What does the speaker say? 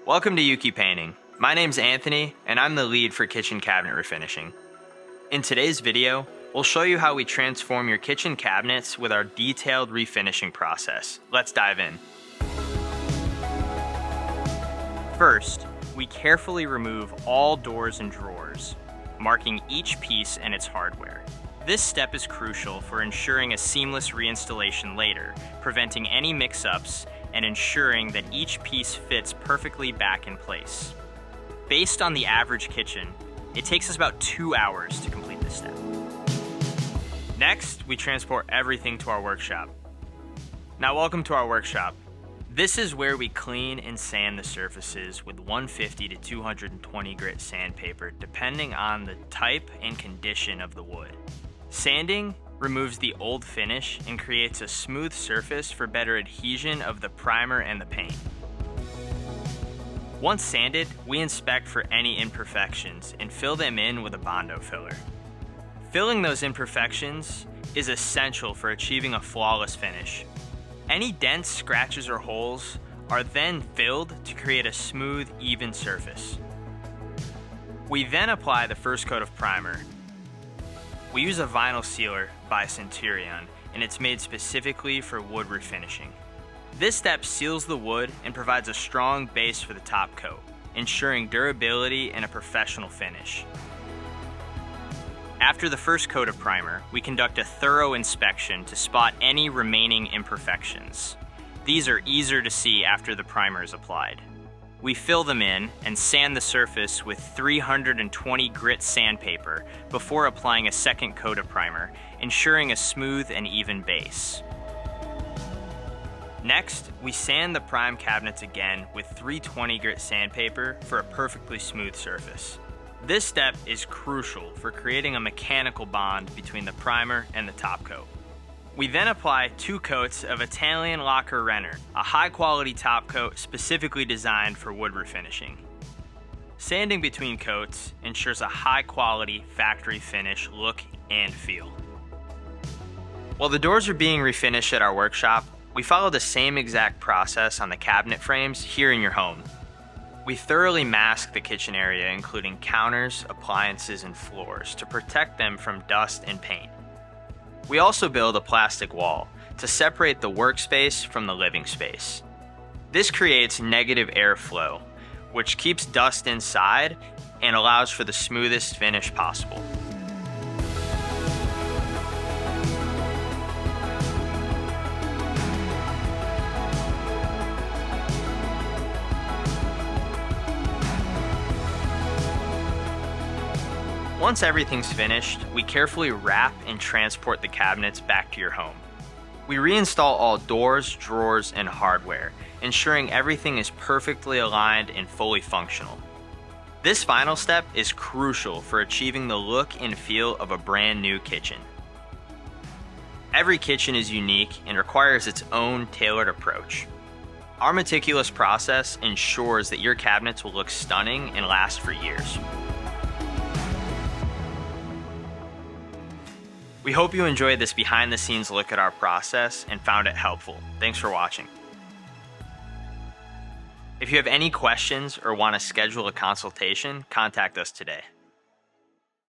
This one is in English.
Welcome to Ukie Painting. My name's Anthony, and I'm the lead for kitchen cabinet refinishing. In today's video, we'll show you how we transform your kitchen cabinets with our detailed refinishing process. Let's dive in. First, we carefully remove all doors and drawers, marking each piece and its hardware. This step is crucial for ensuring a seamless reinstallation later, preventing any mix-ups and ensuring that each piece fits perfectly back in place. Based on the average kitchen, it takes us about 2 hours to complete this step. Next, we transport everything to our workshop. Now, welcome to our workshop. This is where we clean and sand the surfaces with 150 to 220 grit sandpaper, depending on the type and condition of the wood. Sanding removes the old finish and creates a smooth surface for better adhesion of the primer and the paint. Once sanded, we inspect for any imperfections and fill them in with a Bondo filler. Filling those imperfections is essential for achieving a flawless finish. Any dents, scratches, or holes are then filled to create a smooth, even surface. We then apply the first coat of primer. We use a vinyl sealer by Centurion, and it's made specifically for wood refinishing. This step seals the wood and provides a strong base for the top coat, ensuring durability and a professional finish. After the first coat of primer, we conduct a thorough inspection to spot any remaining imperfections. These are easier to see after the primer is applied. We fill them in and sand the surface with 320 grit sandpaper before applying a second coat of primer, ensuring a smooth and even base. Next, we sand the prime cabinets again with 320 grit sandpaper for a perfectly smooth surface. This step is crucial for creating a mechanical bond between the primer and the top coat. We then apply 2 coats of Italian Lacquer Renner, a high-quality top coat specifically designed for wood refinishing. Sanding between coats ensures a high-quality factory finish look and feel. While the doors are being refinished at our workshop, we follow the same exact process on the cabinet frames here in your home. We thoroughly mask the kitchen area, including counters, appliances, and floors, to protect them from dust and paint. We also build a plastic wall to separate the workspace from the living space. This creates negative airflow, which keeps dust inside and allows for the smoothest finish possible. Once everything's finished, we carefully wrap and transport the cabinets back to your home. We reinstall all doors, drawers, and hardware, ensuring everything is perfectly aligned and fully functional. This final step is crucial for achieving the look and feel of a brand new kitchen. Every kitchen is unique and requires its own tailored approach. Our meticulous process ensures that your cabinets will look stunning and last for years. We hope you enjoyed this behind-the-scenes look at our process and found it helpful. Thanks for watching. If you have any questions or want to schedule a consultation, contact us today.